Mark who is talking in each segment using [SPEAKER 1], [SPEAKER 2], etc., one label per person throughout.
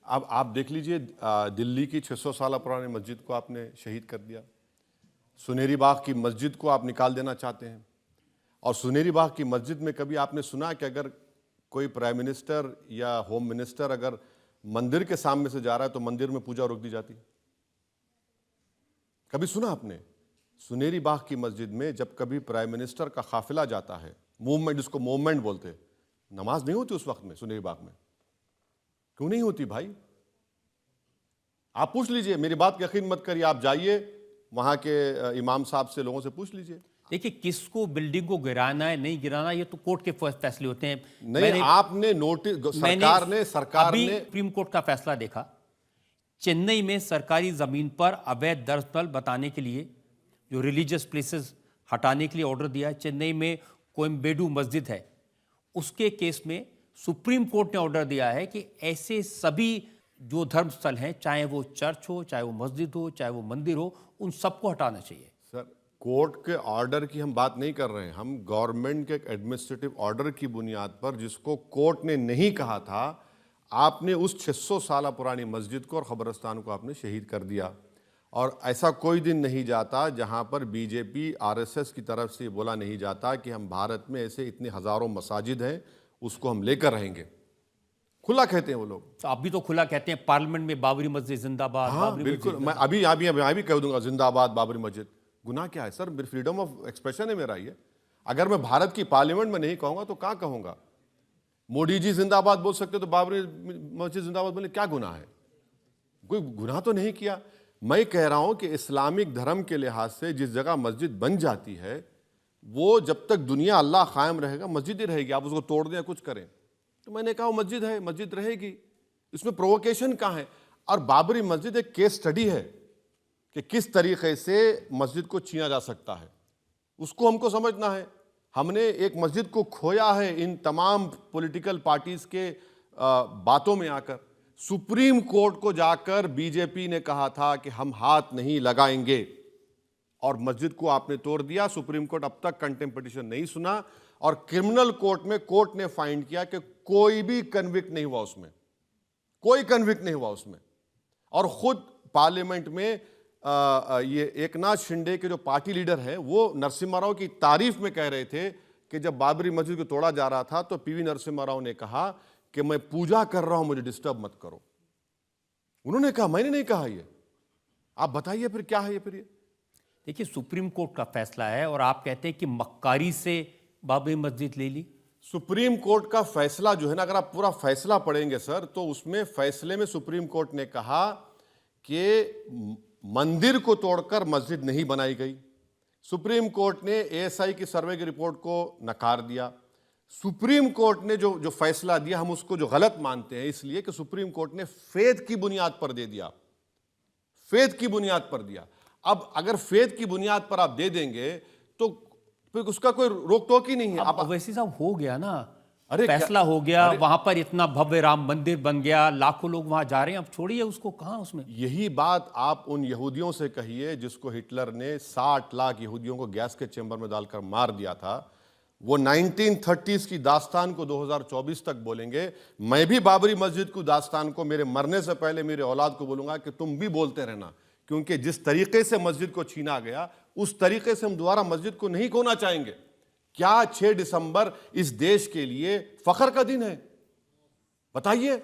[SPEAKER 1] अब आप देख लीजिए, दिल्ली की 600 साल पुरानी मस्जिद को आपने शहीद कर दिया। सुनेरी बाग की मस्जिद को आप निकाल देना चाहते हैं। और सुनेरी बाग की मस्जिद में कभी आपने सुना कि अगर कोई प्राइम मिनिस्टर या होम मिनिस्टर अगर मंदिर के सामने से जा रहा है तो मंदिर में पूजा रोक दी जाती? कभी सुना आपने? सुनेरी बाग की मस्जिद में जब कभी प्राइम मिनिस्टर का काफिला जाता है, मूवमेंट, जिसको मूवमेंट बोलते हैं, नमाज नहीं होती उस वक्त में सुनेरी बाग में? क्यों नहीं होती भाई? आप पूछ लीजिए, मेरी बात की यकीन मत करिए, आप जाइए वहां के इमाम साहब से, लोगों से पूछ लीजिए।
[SPEAKER 2] देखिए, किसको बिल्डिंग को गिराना है नहीं गिराना ये तो कोर्ट के फैसले होते हैं।
[SPEAKER 1] नहीं, आपने नोटिस, सरकार ने
[SPEAKER 2] सुप्रीम कोर्ट का फैसला देखा। चेन्नई में सरकारी जमीन पर अवैध दरअसल बताने के लिए, जो रिलीजियस प्लेसेस हटाने के लिए ऑर्डर दिया है। चेन्नई में कोयम्बेडु मस्जिद है, उसके केस में सुप्रीम कोर्ट ने ऑर्डर दिया है कि ऐसे सभी जो धर्मस्थल हैं, चाहे वो चर्च हो, चाहे वो मस्जिद हो, चाहे वो मंदिर हो, उन सबको हटाना चाहिए।
[SPEAKER 1] सर, कोर्ट के ऑर्डर की हम बात नहीं कर रहे हैं, हम गवर्नमेंट के एडमिनिस्ट्रेटिव ऑर्डर की बुनियाद पर, जिसको कोर्ट ने नहीं कहा था, आपने उस 600 साल पुरानी मस्जिद को और खबरस्तान को आपने शहीद कर दिया। और ऐसा कोई दिन नहीं जाता जहां पर बीजेपी आरएसएस की तरफ से बोला नहीं जाता कि हम भारत में ऐसे इतने हजारों मसाजिद हैं, उसको हम लेकर रहेंगे। खुला कहते हैं वो लोग।
[SPEAKER 2] तो आप भी तो खुला कहते हैं, पार्लियामेंट में बाबरी मस्जिद जिंदाबाद।
[SPEAKER 1] हाँ बिल्कुल, मैं अभी कह दूंगा जिंदाबाद बाबरी मस्जिद। गुनाह क्या है सर? फ्रीडम ऑफ एक्सप्रेशन है मेरा ये। अगर मैं भारत की पार्लियामेंट में नहीं कहूंगा तो कहां कहूंगा? मोदी जी जिंदाबाद बोल सकते तो बाबरी मस्जिद जिंदाबाद बोले, क्या गुनाह है? कोई गुनाह तो नहीं किया। मैं कह रहा हूं कि इस्लामिक धर्म के लिहाज से जिस जगह मस्जिद बन जाती है, वो जब तक दुनिया अल्लाह कायम रहेगा मस्जिद ही रहेगी। आप उसको तोड़ दें या कुछ करें, तो मैंने कहा वो मस्जिद है, मस्जिद रहेगी। इसमें प्रोवोकेशन कहां है? और बाबरी मस्जिद एक केस स्टडी है कि किस तरीके से मस्जिद को छीना जा सकता है, उसको हमको समझना है। हमने एक मस्जिद को खोया है इन तमाम पॉलिटिकल पार्टीज के बातों में आकर। सुप्रीम कोर्ट को जाकर बीजेपी ने कहा था कि हम हाथ नहीं लगाएंगे, और मस्जिद को आपने तोड़ दिया। सुप्रीम कोर्ट अब तक कंटेम्प्ट पिटीशन नहीं सुना, और क्रिमिनल कोर्ट में कोर्ट ने फाइंड किया कि कोई भी कन्विक्ट नहीं हुआ उसमें, कोई कन्विक्ट नहीं हुआ उसमें। और खुद पार्लियामेंट में ये एकनाथ शिंदे के जो पार्टी लीडर हैं, वो नरसिम्हा राव की तारीफ में कह रहे थे कि जब बाबरी मस्जिद को तोड़ा जा रहा था तो पीवी नरसिम्हा राव ने कहा कि मैं पूजा कर रहा हूं, मुझे डिस्टर्ब मत करो। उन्होंने कहा, मैंने नहीं कहा ये। आप बताइए फिर क्या है ये? फिर ये
[SPEAKER 2] देखिए, सुप्रीम कोर्ट का फैसला है और आप कहते हैं कि मक्कारी से बाबरी मस्जिद ले ली।
[SPEAKER 1] सुप्रीम कोर्ट का फैसला जो है ना, अगर आप पूरा फैसला पढ़ेंगे सर, तो उसमें फैसले में सुप्रीम कोर्ट ने कहा कि मंदिर को तोड़कर मस्जिद नहीं बनाई गई। सुप्रीम कोर्ट ने एएसआई की सर्वे की रिपोर्ट को नकार दिया। सुप्रीम कोर्ट ने जो फैसला दिया, हम उसको जो गलत मानते हैं, इसलिए कि सुप्रीम कोर्ट ने फेथ की बुनियाद पर दे दिया, फेथ की बुनियाद पर दिया। अब अगर फेथ की बुनियाद पर आप दे देंगे तो फिर उसका कोई रोक टोक ही नहीं है।
[SPEAKER 2] अब वैसे साहब हो गया ना,
[SPEAKER 1] अरे
[SPEAKER 2] फैसला हो गया, वहां पर इतना भव्य राम मंदिर बन गया, लाखों लोग वहां जा रहे हैं, अब छोड़िए उसको, कहां उसमें।
[SPEAKER 1] यही बात आप उन यहूदियों से कहिए जिसको हिटलर ने 60 लाख यहूदियों को गैस के चेंबर में डालकर मार दिया था। वो 1930s की दास्तान को 2024 तक बोलेंगे। मैं भी बाबरी मस्जिद की दास्तान को मेरे मरने से पहले मेरे औलाद को बोलूंगा कि तुम भी बोलते रहना, क्योंकि जिस तरीके से मस्जिद को छीना गया, उस तरीके से हम दोबारा मस्जिद को नहीं खोना चाहेंगे। क्या 6 दिसंबर इस देश के लिए फख्र का दिन है? बताइए।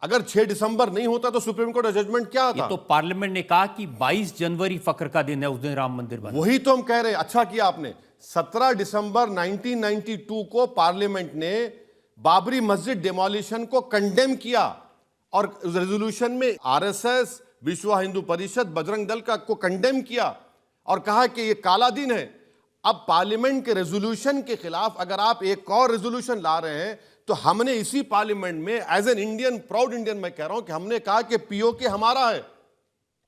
[SPEAKER 1] अगर 6 दिसंबर नहीं होता तो सुप्रीम कोर्ट का जजमेंट क्या आता?
[SPEAKER 2] ये तो पार्लियामेंट ने कहा कि 22 जनवरी फख्र का दिन है, उस दिन राम मंदिर बना।
[SPEAKER 1] वही तो हम कह रहे हैं। अच्छा किया आपने, 17 दिसंबर 1992 को पार्लियामेंट ने बाबरी मस्जिद डिमोलिशन को कंडेम किया, और रेजोल्यूशन में आरएसएस, विश्व हिंदू परिषद, बजरंग दल का को कंडेम किया और कहा कि यह काला दिन है। अब पार्लियामेंट के रेजोल्यूशन के खिलाफ अगर आप एक और रेजोल्यूशन ला रहे हैं, तो हमने इसी पार्लियामेंट में as an Indian, proud Indian मैं कह रहा हूं, कि हमने कहा कि पीओके हमारा है।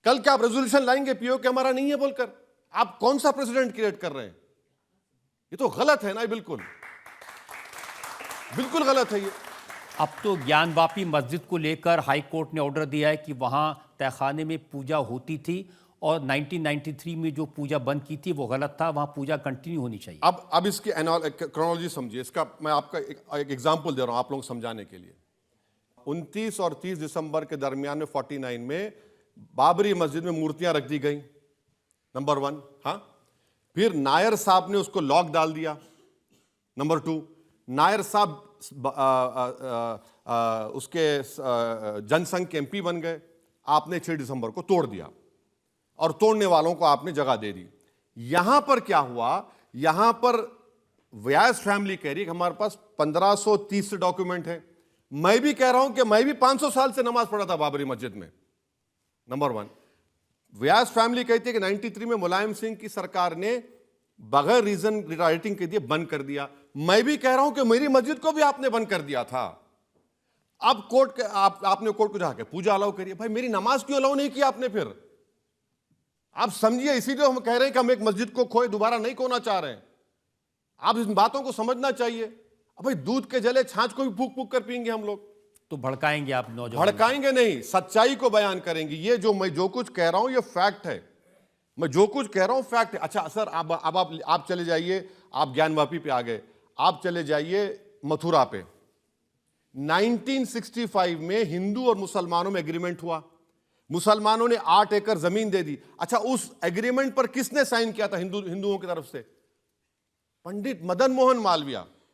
[SPEAKER 1] कल क्या आप रेजोल्यूशन लाएंगे पीओके हमारा नहीं है बोलकर? आप कौन सा प्रेसिडेंट क्रिएट कर रहे हैं? ये तो गलत है ना, बिल्कुल बिल्कुल गलत है ये।
[SPEAKER 2] अब तो ज्ञानवापी मस्जिद को लेकर हाई कोर्ट ने ऑर्डर दिया है कि वहां तहखाने में पूजा होती थी, और 1993 में जो पूजा बंद की थी वो गलत था, वहां पूजा कंटिन्यू होनी चाहिए।
[SPEAKER 1] अब इसकी क्रोनोलॉजी समझिए। इसका मैं आपका एक एग्जांपल दे रहा हूं आप लोगों को समझाने के लिए। 29 और 30 दिसंबर के दरमियान में 49 में बाबरी मस्जिद में मूर्तियां रख दी गई, नंबर 1। हाँ, फिर नायर साहब ने उसको लॉक डाल दिया, नंबर 2। नायर साहब उसके जनसंघ के एमपी बन गए, आपने 6 दिसंबर को तोड़ दिया और तोड़ने वालों को आपने जगह दे दी। यहां पर क्या हुआ, यहां पर व्यास फैमिली कह रही है कि हमारे पास 1530 से डॉक्यूमेंट है। मैं भी कह रहा हूं कि मैं भी 500 साल से नमाज पढ़ा था बाबरी मस्जिद में, नंबर 1। व्यास फैमिली कहती है कि 93 में मुलायम सिंह की सरकार ने बगैर रीजन राइटिंग के दिए बंद कर दिया। मैं भी कह रहा हूं कि मेरी मस्जिद को भी आपने बंद कर दिया था। अब कोर्ट आपने कोर्ट को जाके पूजा अलाउ करिए। भाई मेरी नमाज क्यों अलाउ नहीं किया आपने? फिर आप समझिए, इसीलिए हम कह रहे हैं कि हम एक मस्जिद को खोए दोबारा नहीं खोना चाह रहे हैं। आप इन बातों को समझना चाहिए। अब भाई दूध के जले छाछ को भी फूक फूक कर पिएंगे हम लोग,
[SPEAKER 2] तो भड़काएंगे आप नौजवान?
[SPEAKER 1] भड़काएंगे नहीं, सच्चाई को बयान करेंगे। ये जो मैं जो कुछ कह रहा हूं ये फैक्ट है, मैं जो कुछ कह रहा हूं फैक्ट है। अच्छा सर, अब आप चले जाइए, आप ज्ञानवापी पे आ गए, आप चले जाइए मथुरा पे। 1965 में हिंदू और मुसलमानों में एग्रीमेंट हुआ, मुसलमानों ने 8 एकड़ जमीन दे दी। अच्छा, उस एग्रीमेंट पर किसने साइन किया था हिंदुओं की तरफ से? पंडित मदन मोहन मालवीय।